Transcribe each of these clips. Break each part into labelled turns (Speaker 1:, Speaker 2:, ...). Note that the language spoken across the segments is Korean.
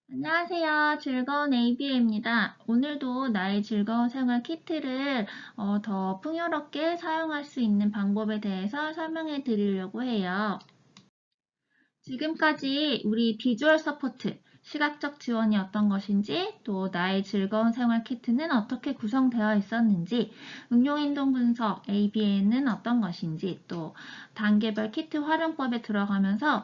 Speaker 1: 안녕하세요. 즐거운 ABA입니다. 오늘도 나의 즐거운 생활 키트를 더 풍요롭게 사용할 수 있는 방법에 대해서 설명해 드리려고 해요. 지금까지 우리 비주얼 서포트, 시각적 지원이 어떤 것인지, 또 나의 즐거운 생활 키트는 어떻게 구성되어 있었는지, 응용행동 분석 ABA는 어떤 것인지, 또 단계별 키트 활용법에 들어가면서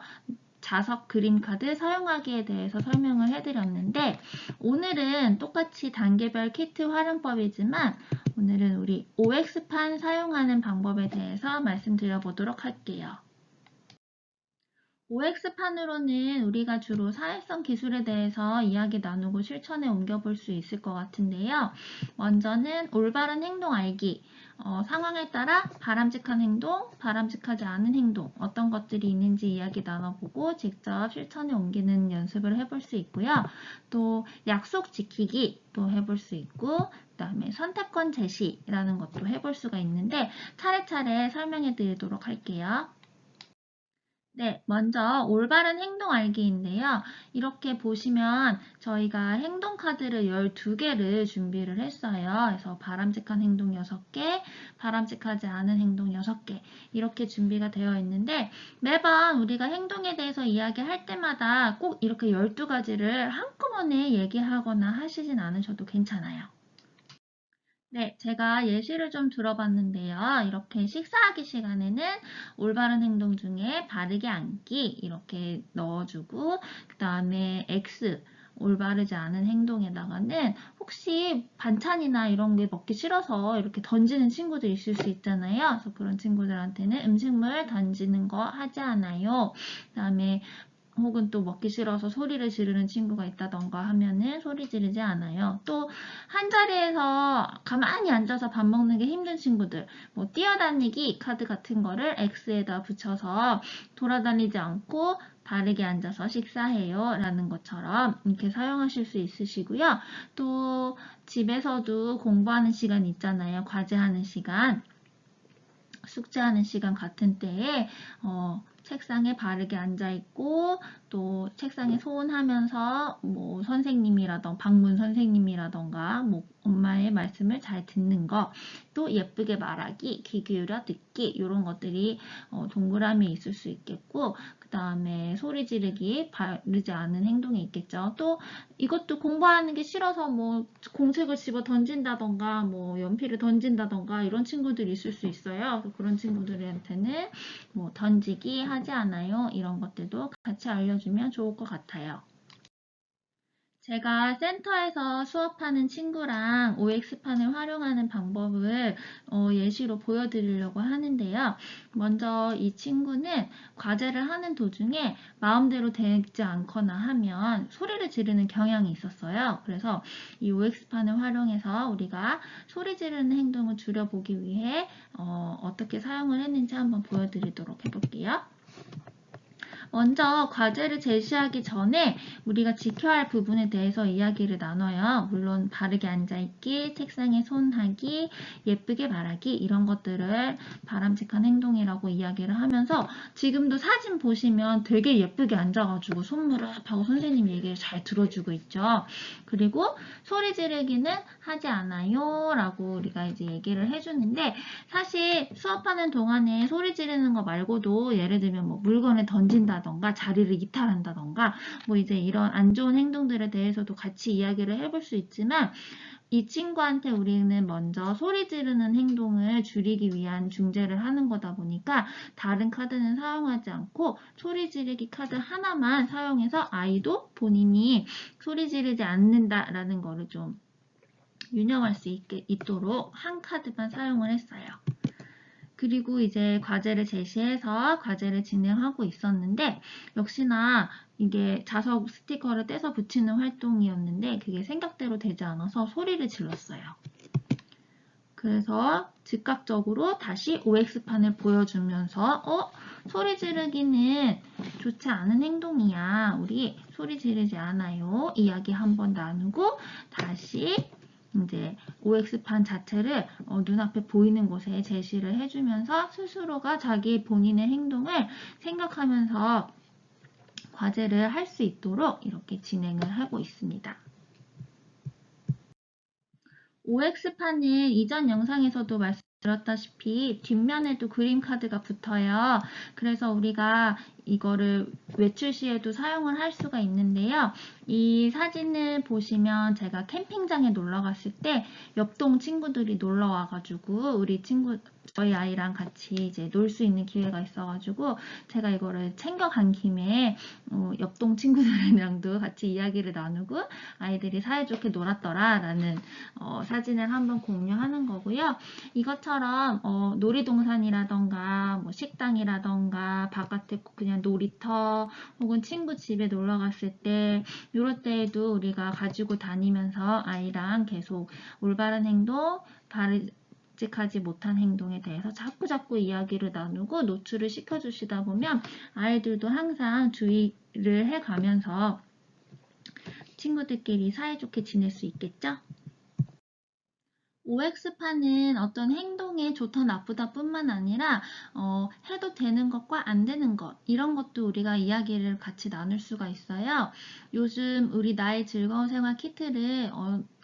Speaker 1: 자석 그림 카드 사용하기에 대해서 설명을 해드렸는데, 오늘은 똑같이 단계별 키트 활용법이지만 오늘은 우리 OX판 사용하는 방법에 대해서 말씀드려 보도록 할게요. OX판으로는 우리가 주로 사회성 기술에 대해서 이야기 나누고 실천에 옮겨볼 수 있을 것 같은데요. 먼저는 올바른 행동 알기, 상황에 따라 바람직한 행동, 바람직하지 않은 행동, 어떤 것들이 있는지 이야기 나눠보고 직접 실천에 옮기는 연습을 해볼 수 있고요. 또 약속 지키기 또 해볼 수 있고, 그 다음에 선택권 제시라는 것도 해볼 수가 있는데 차례차례 설명해 드리도록 할게요. 네, 먼저 올바른 행동 알기인데요. 이렇게 보시면 저희가 행동 카드를 12개를 준비를 했어요. 그래서 바람직한 행동 6개, 바람직하지 않은 행동 6개 이렇게 준비가 되어 있는데 매번 우리가 행동에 대해서 이야기할 때마다 꼭 이렇게 12가지를 한꺼번에 얘기하거나 하시진 않으셔도 괜찮아요. 네, 제가 예시를 좀 들어봤는데요. 이렇게 식사하기 시간에는 올바른 행동 중에 바르게 앉기 이렇게 넣어주고 그 다음에 X 올바르지 않은 행동에다가는 혹시 반찬이나 이런 게 먹기 싫어서 이렇게 던지는 친구들 있을 수 있잖아요. 그래서 그런 친구들한테는 음식물 던지는 거 하지 않아요. 그 다음에 혹은 또 먹기 싫어서 소리를 지르는 친구가 있다던가 하면은 소리 지르지 않아요. 또 한자리에서 가만히 앉아서 밥 먹는 게 힘든 친구들, 뭐 뛰어다니기 카드 같은 거를 X에다 붙여서 돌아다니지 않고 바르게 앉아서 식사해요 라는 것처럼 이렇게 사용하실 수 있으시고요. 또 집에서도 공부하는 시간 있잖아요. 과제하는 시간. 숙제하는 시간 같은 때에 책상에 바르게 앉아있고 또 책상에 소원하면서 뭐 선생님이라던가 방문 선생님이라던가 뭐 엄마의 말씀을 잘 듣는 거, 또 예쁘게 말하기, 귀 기울여 듣기 이런 것들이 동그라미 있을 수 있겠고 그 다음에 소리 지르기, 바르지 않은 행동이 있겠죠. 또 이것도 공부하는 게 싫어서 뭐 공책을 집어 던진다던가 뭐 연필을 던진다던가 이런 친구들이 있을 수 있어요. 그런 친구들한테는 뭐 던지기 하지 않아요. 이런 것들도 같이 알려주면 좋을 것 같아요. 제가 센터에서 수업하는 친구랑 OX판을 활용하는 방법을 예시로 보여드리려고 하는데요. 먼저 이 친구는 과제를 하는 도중에 마음대로 되지 않거나 하면 소리를 지르는 경향이 있었어요. 그래서 이 OX판을 활용해서 우리가 소리 지르는 행동을 줄여보기 위해 어떻게 사용을 했는지 한번 보여드리도록 해볼게요. 먼저 과제를 제시하기 전에 우리가 지켜야 할 부분에 대해서 이야기를 나눠요. 물론 바르게 앉아있기, 책상에 손하기, 예쁘게 말하기 이런 것들을 바람직한 행동이라고 이야기를 하면서 지금도 사진 보시면 되게 예쁘게 앉아가지고 손무릎하고 선생님 얘기를 잘 들어주고 있죠. 그리고 소리 지르기는 하지 않아요 라고 우리가 이제 얘기를 해주는데 사실 수업하는 동안에 소리 지르는 거 말고도 예를 들면 뭐 물건을 던진다던가 자리를 이탈한다던가 뭐 이제 이런 안 좋은 행동들에 대해서도 같이 이야기를 해볼 수 있지만 이 친구한테 우리는 먼저 소리 지르는 행동을 줄이기 위한 중재를 하는 거다 보니까 다른 카드는 사용하지 않고 소리 지르기 카드 하나만 사용해서 아이도 본인이 소리 지르지 않는다라는 거를 좀 유념할 수 있도록 한 카드만 사용을 했어요. 그리고 이제 과제를 제시해서 과제를 진행하고 있었는데 역시나 이게 자석 스티커를 떼서 붙이는 활동이었는데 그게 생각대로 되지 않아서 소리를 질렀어요. 그래서 즉각적으로 다시 OX판을 보여주면서 소리 지르기는 좋지 않은 행동이야. 우리 소리 지르지 않아요. 이야기 한번 나누고 다시 이제 OX판 자체를 눈앞에 보이는 곳에 제시를 해주면서 스스로가 자기 본인의 행동을 생각하면서 과제를 할 수 있도록 이렇게 진행을 하고 있습니다. OX판은 이전 영상에서도 말씀드렸다시피 뒷면에도 그림 카드가 붙어요. 그래서 우리가 이거를 외출 시에도 사용을 할 수가 있는데요. 이 사진을 보시면 제가 캠핑장에 놀러 갔을 때 옆동 친구들이 놀러 와가지고 저희 아이랑 같이 이제 놀 수 있는 기회가 있어가지고 제가 이거를 챙겨간 김에 옆동 친구들이랑도 같이 이야기를 나누고 아이들이 사이좋게 놀았더라 라는 사진을 한번 공유하는 거고요. 이것처럼 놀이동산이라던가 뭐 식당이라던가 바깥에 그냥 놀이터 혹은 친구 집에 놀러 갔을 때 이럴 때에도 우리가 가지고 다니면서 아이랑 계속 올바른 행동, 바르직하지 못한 행동에 대해서 자꾸 이야기를 나누고 노출을 시켜주시다 보면 아이들도 항상 주의를 해가면서 친구들끼리 사이좋게 지낼 수 있겠죠? OX판은 어떤 행동에 좋다 나쁘다 뿐만 아니라 해도 되는 것과 안 되는 것 이런 것도 우리가 이야기를 같이 나눌 수가 있어요. 요즘 우리 나의 즐거운 생활 키트를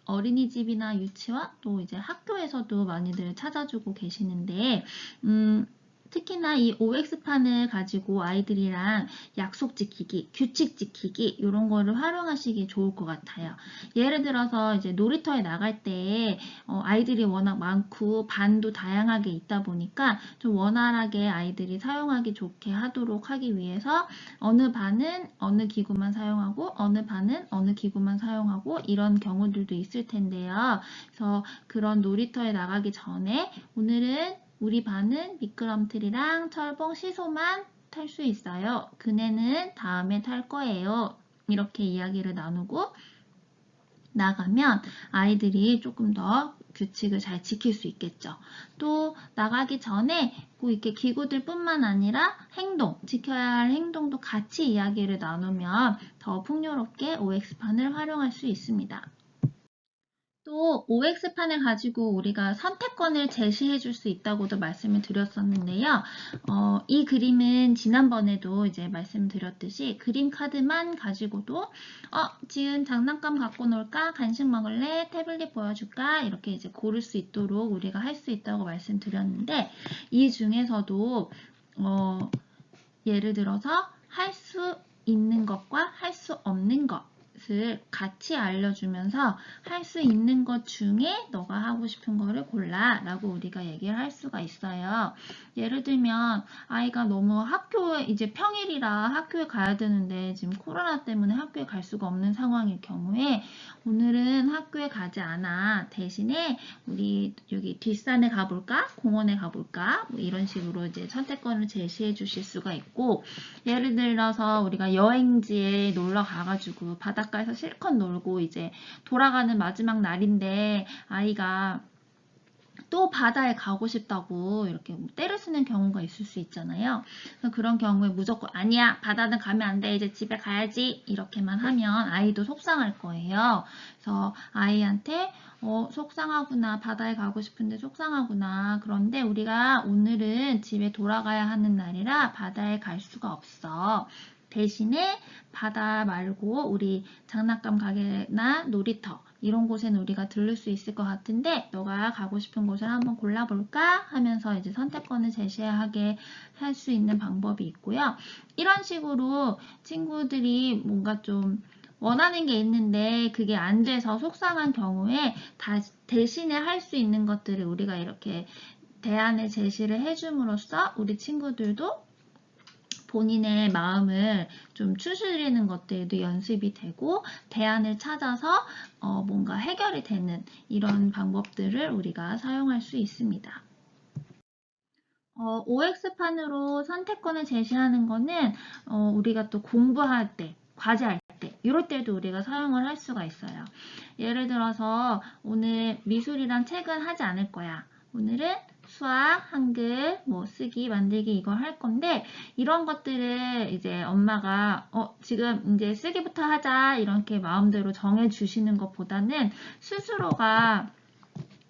Speaker 1: 어린이집이나 유치원 또 이제 학교에서도 많이들 찾아주고 계시는데 특히나 이 OX판을 가지고 아이들이랑 약속 지키기, 규칙 지키기 이런 거를 활용하시기 좋을 것 같아요. 예를 들어서 이제 놀이터에 나갈 때 아이들이 워낙 많고 반도 다양하게 있다 보니까 좀 원활하게 아이들이 사용하기 좋게 하도록 하기 위해서 어느 반은 어느 기구만 사용하고 어느 반은 어느 기구만 사용하고 이런 경우들도 있을 텐데요. 그래서 그런 놀이터에 나가기 전에 오늘은 우리 반은 미끄럼틀이랑 철봉 시소만 탈 수 있어요. 그네는 다음에 탈 거예요. 이렇게 이야기를 나누고 나가면 아이들이 조금 더 규칙을 잘 지킬 수 있겠죠. 또 나가기 전에 꼭 이렇게 기구들 뿐만 아니라 지켜야 할 행동도 같이 이야기를 나누면 더 풍요롭게 OX판을 활용할 수 있습니다. 또 OX판을 가지고 우리가 선택권을 제시해 줄 수 있다고도 말씀을 드렸었는데요. 이 그림은 지난번에도 이제 말씀드렸듯이 그림 카드만 가지고도 지금 장난감 갖고 놀까? 간식 먹을래? 태블릿 보여줄까? 이렇게 이제 고를 수 있도록 우리가 할 수 있다고 말씀드렸는데 이 중에서도 예를 들어서 할 수 있는 것과 할 수 없는 것을 같이 알려주면서 할 수 있는 것 중에 너가 하고 싶은 거를 골라 라고 우리가 얘기를 할 수가 있어요. 예를 들면 아이가 너무 학교에 이제 평일이라 학교에 가야 되는데 지금 코로나 때문에 학교에 갈 수가 없는 상황일 경우에 오늘은 학교에 가지 않아. 대신에 우리 여기 뒷산에 가볼까? 공원에 가볼까? 뭐 이런 식으로 이제 선택권을 제시해 주실 수가 있고 예를 들어서 우리가 여행지에 놀러 가가지고 바닷가에서 실컷 놀고 이제 돌아가는 마지막 날인데 아이가 또 바다에 가고 싶다고 이렇게 때를 쓰는 경우가 있을 수 있잖아요. 그런 경우에 무조건 아니야 바다는 가면 안 돼 이제 집에 가야지 이렇게만 하면 아이도 속상할 거예요. 그래서 아이한테 속상하구나 바다에 가고 싶은데 속상하구나 그런데 우리가 오늘은 집에 돌아가야 하는 날이라 바다에 갈 수가 없어. 대신에 바다 말고 우리 장난감 가게나 놀이터 이런 곳에는 우리가 들를 수 있을 것 같은데 너가 가고 싶은 곳을 한번 골라볼까 하면서 이제 선택권을 제시하게 할 수 있는 방법이 있고요. 이런 식으로 친구들이 뭔가 좀 원하는 게 있는데 그게 안 돼서 속상한 경우에 대신에 할 수 있는 것들을 우리가 이렇게 대안을 제시를 해줌으로써 우리 친구들도 본인의 마음을 좀 추스리는 것들도 연습이 되고 대안을 찾아서 뭔가 해결이 되는 이런 방법들을 우리가 사용할 수 있습니다. OX판으로 선택권을 제시하는 거는 우리가 또 공부할 때, 과제할 때 이럴 때도 우리가 사용을 할 수가 있어요. 예를 들어서 오늘 미술이랑 책은 하지 않을 거야. 오늘은 수학, 한글, 뭐 쓰기, 만들기 이걸 할 건데 이런 것들을 이제 엄마가 지금 이제 쓰기부터 하자 이렇게 마음대로 정해 주시는 것보다는 스스로가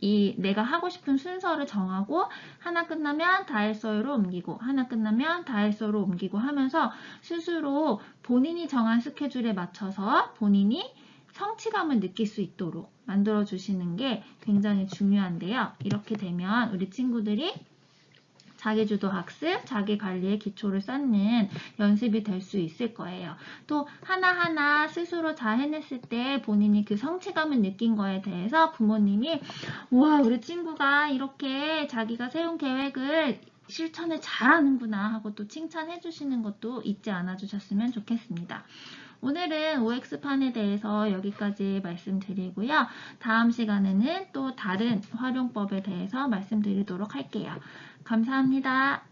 Speaker 1: 내가 하고 싶은 순서를 정하고 하나 끝나면 다일서유로 옮기고 하나 끝나면 다일서유로 옮기고 하면서 스스로 본인이 정한 스케줄에 맞춰서 본인이 성취감을 느낄 수 있도록 만들어 주시는 게 굉장히 중요한데요. 이렇게 되면 우리 친구들이 자기주도 학습, 자기관리의 기초를 쌓는 연습이 될 수 있을 거예요. 또 하나하나 스스로 잘 해냈을 때 본인이 그 성취감을 느낀 거에 대해서 부모님이 우와, 우리 친구가 이렇게 자기가 세운 계획을 실천을 잘하는구나 하고 또 칭찬해 주시는 것도 잊지 않아 주셨으면 좋겠습니다. 오늘은 OX판에 대해서 여기까지 말씀드리고요. 다음 시간에는 또 다른 활용법에 대해서 말씀드리도록 할게요. 감사합니다.